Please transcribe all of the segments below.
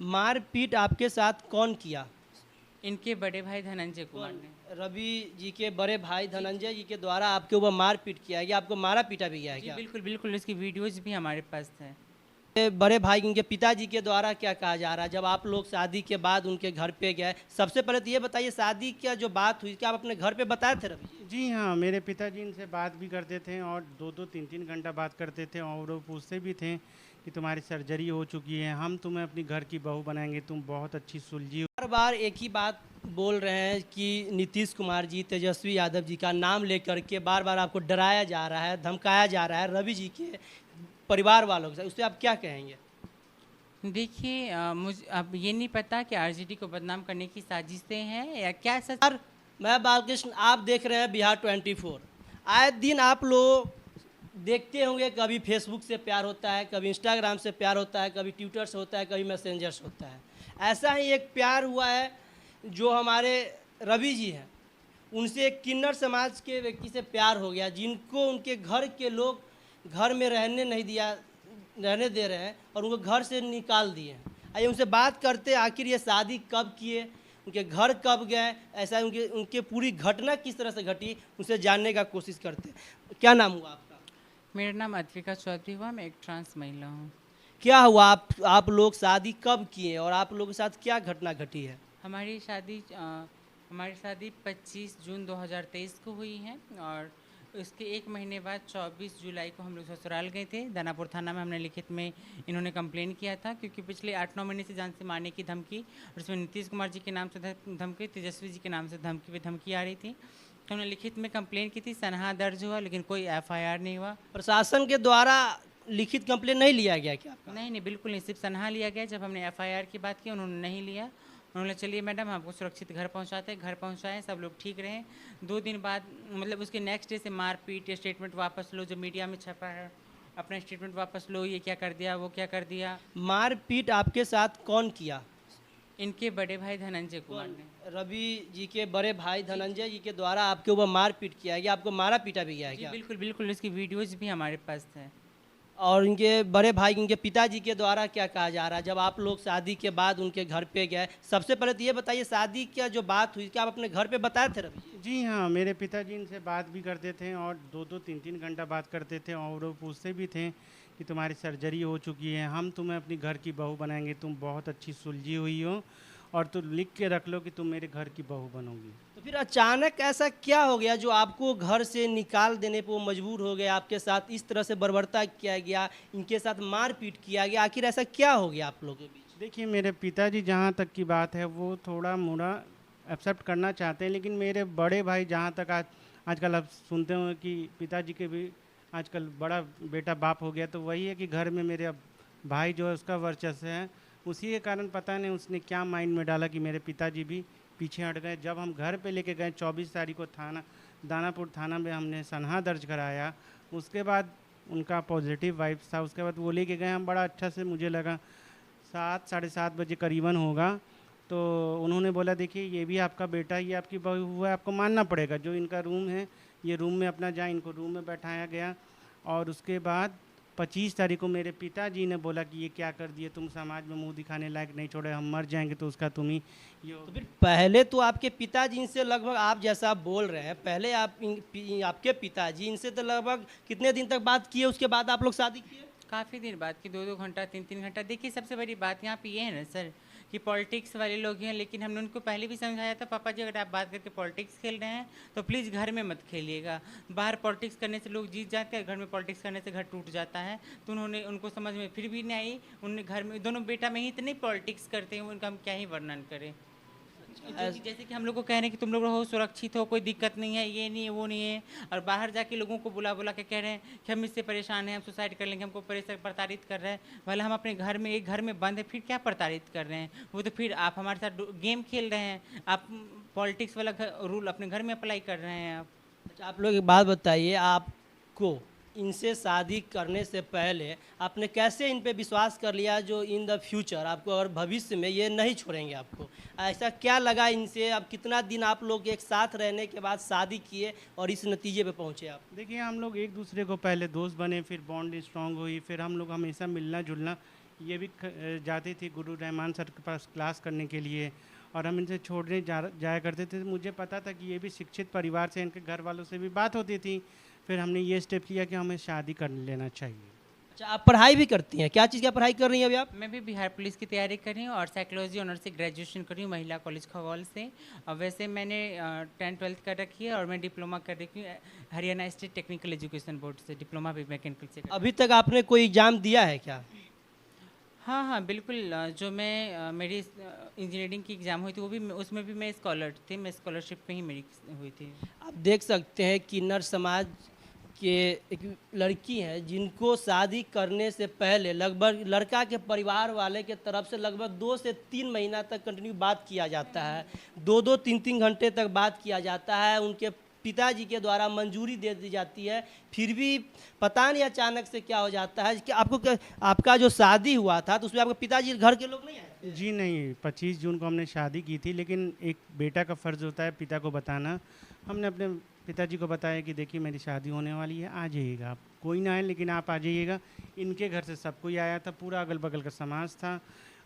मारपीट आपके साथ कौन किया? इनके बड़े भाई धनंजय कुमार ने। रवि जी के बड़े भाई धनंजय जी के द्वारा आपके ऊपर मारपीट किया गया, आपको मारा पीटा भी गया है जी क्या? बिल्कुल बिल्कुल, इसकी वीडियोज भी हमारे पास है। ये बड़े भाई उनके पिताजी के द्वारा क्या कहा जा रहा है जब आप लोग शादी के बाद उनके घर पे गए? सबसे पहले तो ये बताइए, शादी का जो बात हुई क्या आप अपने घर पे बताए थे रवि जी? जी हाँ, मेरे पिताजी इनसे बात भी करते थे और 2-2 3-3 घंटा बात करते थे और वो पूछते भी थे कि तुम्हारी सर्जरी हो चुकी है, हम तुम्हें अपनी घर की बहू बनाएंगे, तुम बहुत अच्छी सुलझी हो। बार बार एक ही बात बोल रहे हैं कि नीतीश कुमार जी, तेजस्वी यादव जी का नाम लेकर के बार बार आपको डराया जा रहा है, धमकाया जा रहा है रवि जी के परिवार वालों के साथ, उससे आप क्या कहेंगे? देखिए मुझे अब ये नहीं पता कि आरजेडी को बदनाम करने की साजिशें हैं या क्या सच। यार, मैं बालकृष्ण, आप देख रहे हैं बिहार 24। आए दिन आप लोग देखते होंगे, कभी फेसबुक से प्यार होता है, कभी इंस्टाग्राम से प्यार होता है, कभी ट्विटर से होता है, कभी मैसेंजर से होता है। ऐसा ही एक प्यार हुआ है जो हमारे रवि जी हैं, उनसे एक किन्नर समाज के व्यक्ति से प्यार हो गया, जिनको उनके घर के लोग घर में रहने नहीं दिया, रहने दे रहे हैं और उनको घर से निकाल दिए हैं। आइए उनसे बात करते, आखिर ये शादी कब किए, उनके घर कब गए, ऐसा उनके उनके पूरी घटना किस तरह से घटी, उनसे जानने का कोशिश करते हैं। क्या नाम हुआ आपका? मेरा नाम अद्विका चौधरी हुआ, मैं एक ट्रांस महिला हूँ। क्या हुआ, आप लोग शादी कब किए और आप लोगों के साथ क्या घटना घटी है? हमारी शादी 25 जून 2023 को हुई है और उसके एक महीने बाद 24 जुलाई को हम लोग ससुराल गए थे। दानापुर थाना में हमने लिखित में इन्होंने कंप्लेन किया था क्योंकि पिछले 8-9 महीने से जान से मारने की धमकी और उसमें नीतीश कुमार जी के नाम से धमकी, तेजस्वी जी के नाम से धमकी आ रही थी। तो हमने लिखित में कंप्लेन की थी, सनहा दर्ज हुआ लेकिन कोई एफआईआर नहीं हुआ। प्रशासन के द्वारा लिखित कंप्लेन नहीं लिया गया क्या आपका? नहीं नहीं, बिल्कुल नहीं, सिर्फ सनहा लिया गया। जब हमने एफआईआर की बात की उन्होंने नहीं लिया। उन्होंने चलिए मैडम आपको सुरक्षित घर पहुंचाते, घर पहुंचाएं, सब लोग ठीक रहे। 2 दिन बाद मतलब उसके नेक्स्ट डे से मारपीट, स्टेटमेंट वापस लो, जो मीडिया में छपा है, अपना स्टेटमेंट वापस लो, ये क्या कर दिया, वो क्या कर दिया। मारपीट आपके साथ कौन किया? इनके बड़े भाई धनंजय कुमार ने। रवि जी के बड़े भाई धनंजय जी के द्वारा आपके ऊपर मारपीट किया गया, आपको मारा पीटा भी गया है जी क्या? बिल्कुल बिल्कुल, इसकी वीडियोज भी हमारे पास है। और इनके बड़े भाई, इनके पिताजी के द्वारा क्या कहा जा रहा है जब आप लोग शादी के बाद उनके घर पे गए? सबसे पहले तो ये बताइए, शादी का जो बात हुई क्या आप अपने घर पे बताए थे रवि जी? जी हाँ, मेरे पिताजी इनसे बात भी करते थे और 2-2 3-3 घंटा बात करते थे और वो पूछते भी थे कि तुम्हारी सर्जरी हो चुकी है, हम तुम्हें अपनी घर की बहू बनाएंगे, तुम बहुत अच्छी सुलझी हुई हो और तुम लिख के रख लो कि तुम मेरे घर की बहू बनोगी। तो फिर अचानक ऐसा क्या हो गया जो आपको घर से निकाल देने पर वो मजबूर हो गए, आपके साथ इस तरह से बर्बरता किया गया, इनके साथ मारपीट किया गया, आखिर ऐसा क्या हो गया आप लोगों के बीच? देखिए, मेरे पिताजी जहाँ तक की बात है वो थोड़ा मोड़ा एक्सेप्ट करना चाहते हैं, लेकिन मेरे बड़े भाई जहाँ तक आजकल आप सुनते हो कि पिताजी के भी आजकल बड़ा बेटा बाप हो गया, तो वही है कि घर में मेरे अब भाई जो है उसका वर्चस्व है। उसी के कारण पता नहीं उसने क्या माइंड में डाला कि मेरे पिताजी भी पीछे हट गए। जब हम घर पे लेके गए 24 तारीख को दानापुर थाना में हमने सनहा दर्ज कराया, उसके बाद उनका पॉजिटिव वाइब्स था। उसके बाद वो लेके गए, हम बड़ा अच्छा से, मुझे लगा 7 साढ़े 7 बजे करीबन होगा, तो उन्होंने बोला देखिए ये भी आपका बेटा, ये आपकी बहू हुआ है, आपको मानना पड़ेगा। जो इनका रूम है, ये रूम में अपना जाए, इनको रूम में बैठाया गया। और उसके बाद 25 तारीख को मेरे पिताजी ने बोला कि ये क्या कर दिए, तुम समाज में मुंह दिखाने लायक नहीं छोड़े, हम मर जाएंगे तो उसका तुम ही ये तो फिर पहले तो आपके पिताजी इनसे लगभग, आप जैसा आप बोल रहे हैं, पहले आपके पिताजी इनसे तो लगभग कितने दिन तक बात किए, उसके बाद आप लोग शादी किए? काफ़ी देर बाद की 2-2 घंटा 3-3 घंटा। देखिए सबसे बड़ी बात यहाँ पे ये है ना सर कि पॉलिटिक्स वाले लोग हैं, लेकिन हमने उनको पहले भी समझाया था, पापा जी अगर आप बात करके पॉलिटिक्स खेल रहे हैं तो प्लीज़ घर में मत खेलिएगा। बाहर पॉलिटिक्स करने से लोग जीत जाते हैं, घर में पॉलिटिक्स करने से घर टूट जाता है। तो उन्होंने, उनको समझ में फिर भी नहीं आई। उन्होंने घर में दोनों बेटा में ही इतनी पॉलिटिक्स करते हैं, उनका हम क्या ही वर्णन करें। जो कि जैसे कि हम लोग को कह रहे हैं कि तुम लोग रहो सुरक्षित हो, कोई दिक्कत नहीं है, ये नहीं है, वो नहीं है, और बाहर जाके लोगों को बुला बुला के कह रहे हैं कि हम इससे परेशान हैं, हम सुसाइड कर लेंगे, हमको प्रताड़ित कर रहे हैं। भले हम अपने घर में, एक घर में बंद है, फिर क्या प्रताड़ित कर रहे हैं? वो तो फिर आप हमारे साथ गेम खेल रहे हैं, आप पॉलिटिक्स वाला रूल अपने घर में अप्लाई कर रहे हैं आप। अच्छा, आप लोग एक बात बताइए, आपको इनसे शादी करने से पहले आपने कैसे इन पे विश्वास कर लिया जो इन द फ्यूचर आपको, अगर भविष्य में ये नहीं छोड़ेंगे आपको? ऐसा क्या लगा इनसे? अब कितना दिन आप लोग एक साथ रहने के बाद शादी किए और इस नतीजे पे पहुंचे आप? देखिए, हम लोग एक दूसरे को पहले दोस्त बने, फिर बॉन्ड स्ट्रांग हुई, फिर हम लोग हमेशा मिलना जुलना ये भी जाती थी गुरु रहमान सर के पास क्लास करने के लिए, और हम इनसे छोड़ने जाया करते थे। मुझे पता था कि ये भी शिक्षित परिवार से, इनके घर वालों से भी बात होती थी। फिर हमने ये स्टेप लिया कि हमें शादी कर लेना चाहिए। अच्छा, आप पढ़ाई भी करती हैं? क्या चीज़ की पढ़ाई कर रही हैं अभी आप? मैं भी बिहार पुलिस की तैयारी कर रही हूँ और साइकोलॉजी ऑनर से ग्रेजुएशन कर रही हूँ महिला कॉलेज खगौल से। और वैसे मैंने 10th-12th कर रखी है और मैं डिप्लोमा कर रखी हूँ Haryana state technical education board से, डिप्लोमा भी मैकेनिकल से कर। अभी तक आपने कोई एग्ज़ाम दिया है क्या? हाँ हाँ बिल्कुल, जो मैं मेरी इंजीनियरिंग की एग्ज़ाम हुई थी वो भी उसमें भी मैं स्कॉलर थी, मैं स्कॉलरशिप पे ही मेरी हुई थी। आप देख सकते हैं किन्नर समाज के एक लड़की हैं जिनको शादी करने से पहले लगभग लड़का के परिवार वाले के तरफ से लगभग 2 से 3 महीना तक कंटिन्यू बात किया जाता है, 2-2 3-3 घंटे तक बात किया जाता है। उनके पिताजी के द्वारा मंजूरी दे दी जाती है, फिर भी पता नहीं अचानक से क्या हो जाता है कि आपका जो शादी हुआ था तो उसमें आपके पिताजी घर के लोग नहीं आए? जी नहीं, 25 जून को हमने शादी की थी, लेकिन एक बेटा का फ़र्ज़ होता है पिता को बताना। हमने अपने पिताजी को बताया कि देखिए मेरी शादी होने वाली है, आ जाइएगा आप। कोई ना आए लेकिन आप आ जाइएगा। इनके घर से सब कोई आया था, पूरा अगल बगल का समाज था,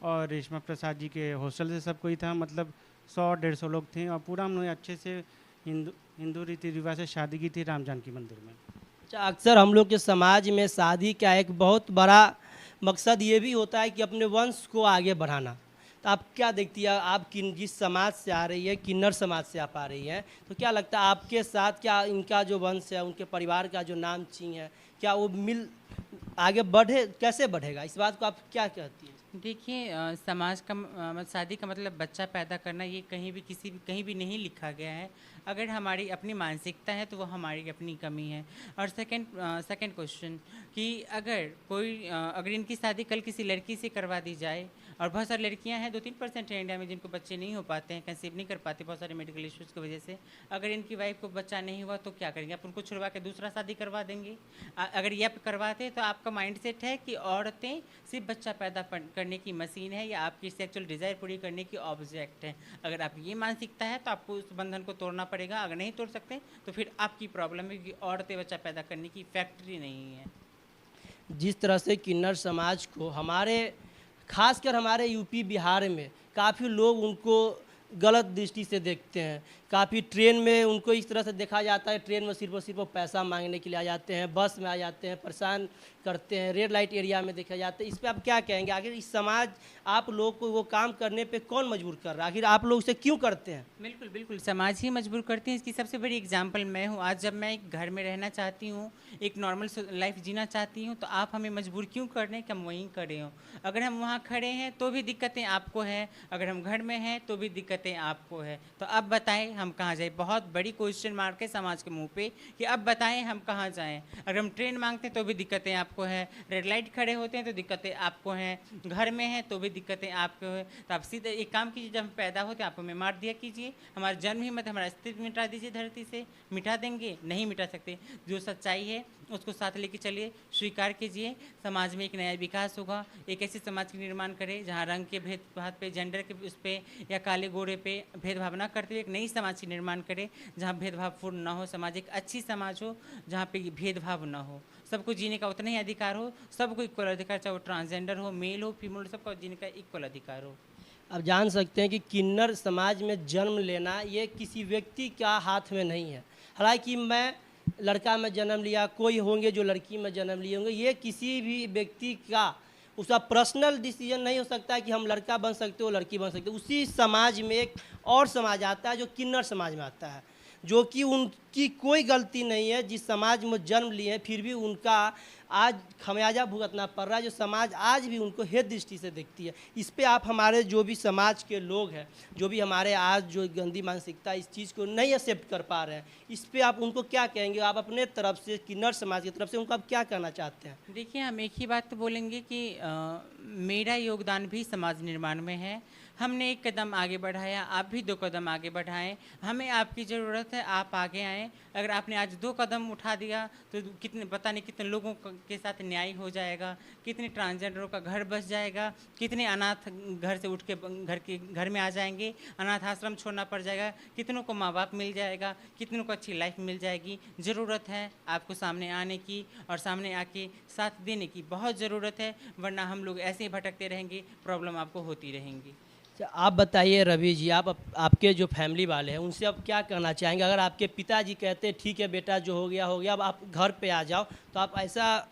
और रेशमा प्रसाद जी के हॉस्टल से सब कोई था। मतलब 100-150 लोग थे, और पूरा हमने अच्छे से हिंदू रीति रिवाज से शादी की थी राम जानकी मंदिर में। अच्छा, अक्सर हम लोग के समाज में शादी का एक बहुत बड़ा मकसद ये भी होता है कि अपने वंश को आगे बढ़ाना। तो आप क्या देखती है, आप जिस समाज से आ रही है, किन्नर समाज से आप आ रही हैं, तो क्या लगता है आपके साथ क्या इनका जो वंश है, उनके परिवार का जो नाम ची है, क्या वो आगे बढ़े, कैसे बढ़ेगा? इस बात को आप क्या कहती हैं? देखिए, समाज का शादी का मतलब बच्चा पैदा करना, ये कहीं भी नहीं लिखा गया है। अगर हमारी अपनी मानसिकता है तो वो हमारी अपनी कमी है। और सेकंड क्वेश्चन कि अगर इनकी शादी कल किसी लड़की से करवा दी जाए, और बहुत सारी लड़कियां हैं, 2-3% है इंडिया में जिनको बच्चे नहीं हो पाते हैं, कंसीव नहीं कर पाते बहुत सारे मेडिकल इश्यूज़ की वजह से। अगर इनकी वाइफ को बच्चा नहीं हुआ तो क्या करेंगे? आप उनको छुड़वा के दूसरा शादी करवा देंगे? अगर ये आप करवाते तो आपका माइंडसेट है कि औरतें सिर्फ बच्चा पैदा करने की मशीन है या आपकी सेक्सुअल डिज़ायर पूरी करने की ऑब्जेक्ट है। अगर आप ये मानसिकता है तो आपको उस बंधन को तोड़ना पड़ेगा। अगर नहीं तोड़ सकते तो फिर आपकी प्रॉब्लम है कि औरतें बच्चा पैदा करने की फैक्ट्री नहीं है। जिस तरह से किन्नर समाज को खासकर हमारे यूपी बिहार में काफ़ी लोग उनको गलत दृष्टि से देखते हैं। काफ़ी ट्रेन में उनको इस तरह से देखा जाता है, ट्रेन में सिर्फ और सिर्फ वो पैसा मांगने के लिए आ जाते हैं, बस में आ जाते हैं, परेशान करते हैं, रेड लाइट एरिया में देखा जाते हैं। इस पे आप क्या कहेंगे? आखिर इस समाज आप लोग को वो काम करने पे कौन मजबूर कर रहा है? आखिर आप लोग इसे क्यों करते हैं? बिल्कुल बिल्कुल, समाज ही मजबूर करती है। इसकी सबसे बड़ी एग्जांपल मैं हूँ। आज जब मैं एक घर में रहना चाहती हूँ, एक नॉर्मल लाइफ जीना चाहती हूँ, तो आप हमें मजबूर क्यों कर रहे हैं कि हम वहीं खड़े हों? अगर हम वहाँ खड़े हैं तो भी दिक्कतें आपको हैं, अगर हम घर में हैं तो भी दिक्कतें आपको है। तो अब बताएं हम कहाँ जाएं? बहुत बड़ी क्वेश्चन मार्क है समाज के मुंह पे कि अब बताएं हम कहाँ जाएं? अगर हम ट्रेन मांगते हैं तो भी दिक्कतें आपको है, रेड लाइट खड़े होते हैं तो दिक्कतें आपको हैं, घर में हैं तो भी दिक्कतें आपको है। तो आप सीधे एक काम कीजिए, जब हम पैदा होते हैं आप हमें मार दिया कीजिए, हमारा जन्म ही मत, हमारा अस्तित्व मिटा दीजिए धरती से। मिटा देंगे? नहीं मिटा सकते। जो सच्चाई है उसको साथ लेके चलिए, स्वीकार कीजिए। समाज में एक नया विकास होगा। एक ऐसे समाज का निर्माण करें जहाँ रंग के भेदभाव पे, जेंडर के उस पर या काले गोरे पे भेदभाव ना करते हुए एक नई समाज का निर्माण करें जहाँ भेदभावपूर्ण ना हो। समाज एक अच्छी समाज हो जहाँ पे भेदभाव ना हो, सबको जीने का उतना ही अधिकार हो, सबको इक्वल अधिकार, चाहे वो ट्रांसजेंडर हो, मेल हो, फीमेल हो, सबको जीने का इक्वल अधिकार हो। आप जान सकते हैं कि किन्नर समाज में जन्म लेना ये किसी व्यक्ति का हाथ में नहीं है। हालांकि मैं लड़का में जन्म लिया, कोई होंगे जो लड़की में जन्म लिए होंगे, ये किसी भी व्यक्ति का उसका पर्सनल डिसीजन नहीं हो सकता है कि हम लड़का बन सकते हो, लड़की बन सकते हो। उसी समाज में एक और समाज आता है जो किन्नर समाज में आता है, जो कि उनकी कोई गलती नहीं है, जिस समाज में जन्म लिए हैं फिर भी उनका आज खमियाजा भुगतना पड़ रहा है, जो समाज आज भी उनको हेय दृष्टि से देखती है। इस पे आप हमारे जो भी समाज के लोग हैं, जो भी हमारे आज जो गंदी मानसिकता इस चीज़ को नहीं एक्सेप्ट कर पा रहे हैं, इस पे आप उनको क्या कहेंगे? आप अपने तरफ से, किन्नर समाज की तरफ से उनको आप क्या कहना चाहते हैं? देखिए, हम एक ही बात तो बोलेंगे कि मेरा योगदान भी समाज निर्माण में है। हमने एक कदम आगे बढ़ाया, आप भी 2 कदम आगे बढ़ाएं। हमें आपकी ज़रूरत है, आप आगे आएँ। है। अगर आपने आज 2 कदम उठा दिया तो कितने पता नहीं कितने लोगों के साथ न्याय हो जाएगा, कितने ट्रांसजेंडरों का घर बस जाएगा, कितने अनाथ घर से उठ के घर में आ जाएंगे, अनाथ आश्रम छोड़ना पड़ जाएगा, कितनों को माँ बाप मिल जाएगा, कितनों को अच्छी लाइफ मिल जाएगी। ज़रूरत है आपको सामने आने की और सामने आके साथ देने की बहुत ज़रूरत है, वरना हम लोग ऐसे ही भटकते रहेंगे, प्रॉब्लम आपको होती रहेंगी। अच्छा, आप बताइए रवि जी, आपके जो फैमिली वाले हैं उनसे आप क्या कहना चाहेंगे? अगर आपके पिताजी कहते हैं ठीक है बेटा जो हो गया, अब आप घर पे आ जाओ, तो आप ऐसा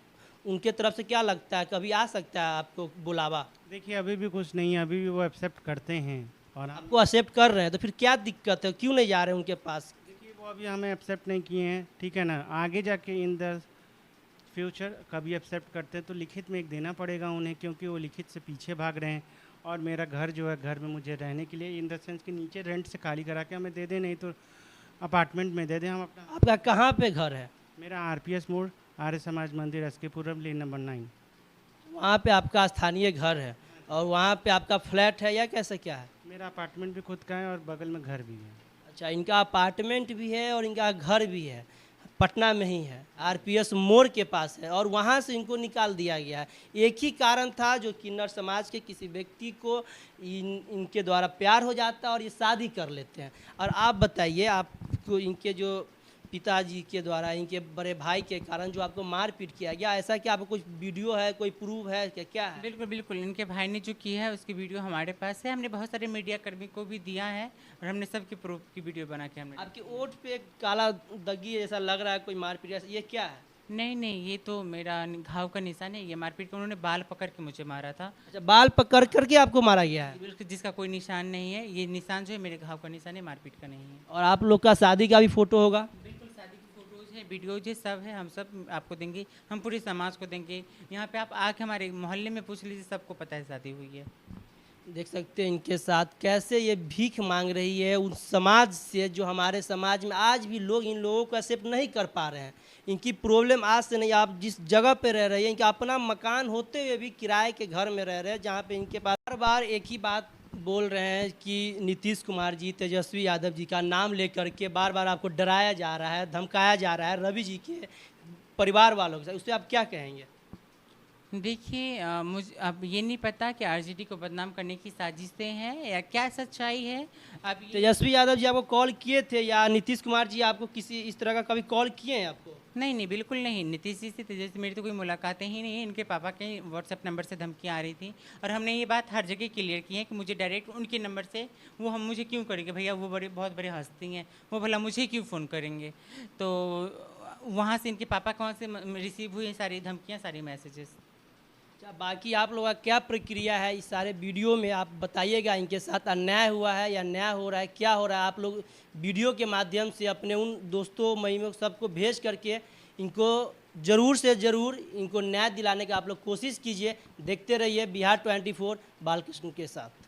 उनके तरफ से क्या लगता है, कभी आ सकता है आपको बुलावा? देखिए अभी भी कुछ नहीं है, अभी भी वो एक्सेप्ट करते हैं और आपको एक्सेप्ट कर रहे हैं तो फिर क्या दिक्कत है, क्यों नहीं जा रहे हैं उनके पास? देखिए वो अभी हमें एक्सेप्ट नहीं किए हैं, ठीक है ना। आगे जाके इन द फ्यूचर कभी एक्सेप्ट करते हैं तो लिखित में एक देना पड़ेगा उन्हें, क्योंकि वो लिखित से पीछे भाग रहे हैं। और मेरा घर जो है, घर में मुझे रहने के लिए इन द सेंस कि नीचे रेंट से खाली करा के हमें दे दें, नहीं तो अपार्टमेंट में दे दें हम अपना। आपका कहाँ पे घर है? मेरा RPS मोड़, आर्य समाज मंदिर, SK-पुरम, लेन नंबर 9। वहाँ पे आपका स्थानीय घर है और वहाँ पे आपका फ्लैट है या कैसे क्या है? मेरा अपार्टमेंट भी खुद का है और बगल में घर भी है। अच्छा, इनका अपार्टमेंट भी है और इनका घर भी है, पटना में ही है, RPS मोड़ के पास है, और वहाँ से इनको निकाल दिया गया है। एक ही कारण था जो किन्नर समाज के किसी व्यक्ति को इनके द्वारा प्यार हो जाता है और ये शादी कर लेते हैं। और आप बताइए, आपको इनके जो पिताजी के द्वारा इनके बड़े भाई के कारण जो आपको मारपीट किया गया, ऐसा क्या आपको कुछ वीडियो है, कोई प्रूफ है क्या, क्या है? बिल्कुल बिल्कुल, इनके भाई ने जो किया है उसकी वीडियो हमारे पास है, हमने बहुत सारे मीडिया कर्मी को भी दिया है और हमने सबकी प्रूफ की वीडियो बना के हमने। आपकी ओठ पे एक काला दगी जैसा लग रहा है, कोई मारपीट ऐसा, ये क्या है? नहीं नहीं, ये तो मेरा घाव का निशान है। ये मारपीट को उन्होंने बाल पकड़ के मुझे मारा था। अच्छा, बाल पकड़ करके आपको मारा गया है? बिल्कुल, जिसका कोई निशान नहीं है। ये निशान जो है मेरे घाव का निशान है, मारपीट का नहीं है। और आप लोग का शादी का भी फोटो होगा? बिल्कुल, शादी की फोटोज है, वीडियोज है, सब है। हम सब आपको देंगे, हम पूरे समाज को देंगे। यहाँ पे आप आके हमारे मोहल्ले में पूछ लीजिए, सबको पता है शादी हुई है। देख सकते हैं इनके साथ कैसे ये भीख मांग रही है उन समाज से, जो हमारे समाज में आज भी लोग इन लोगों को एक्सेप्ट नहीं कर पा रहे हैं। इनकी प्रॉब्लम आज से नहीं, आप जिस जगह पे रह रहे हैं, इनका अपना मकान होते हुए भी किराए के घर में रह रहे हैं, जहाँ पे इनके पास बार बार एक ही बात बोल रहे हैं कि नीतीश कुमार जी, तेजस्वी यादव जी का नाम लेकर के बार बार आपको डराया जा रहा है, धमकाया जा रहा है रवि जी के परिवार वालों के साथ। उससे आप क्या कहेंगे? देखिए, मुझे अब ये नहीं पता कि RJD को बदनाम करने की साजिशें हैं या क्या सच्चाई है। अब तेजस्वी यादव जी आपको कॉल किए थे या नीतीश कुमार जी आपको किसी इस तरह का कभी कॉल किए हैं आपको? नहीं नहीं, बिल्कुल नहीं। नीतीश जी से तेजस्वी मेरी तो कोई मुलाकातें ही नहीं है। इनके पापा के WhatsApp नंबर से धमकियाँ आ रही थी और हमने ये बात हर जगह क्लियर की है कि मुझे डायरेक्ट उनके नंबर से वो हम मुझे क्यों करेंगे भैया, वो बहुत बड़े हस्ती हैं, वो भला मुझे क्यों फ़ोन करेंगे। तो वहाँ से इनके पापा कहाँ से रिसीव हुई सारी धमकियाँ, सारी मैसेजेस। अच्छा, बाकी आप लोगों का क्या प्रक्रिया है इस सारे वीडियो में? आप बताइएगा, इनके साथ अन्याय हुआ है या न्याय हो रहा है, क्या हो रहा है? आप लोग वीडियो के माध्यम से अपने उन दोस्तों महिमों सबको भेज करके इनको ज़रूर से ज़रूर इनको न्याय दिलाने का आप लोग कोशिश कीजिए। देखते रहिए बिहार 24 बालकृष्ण के साथ।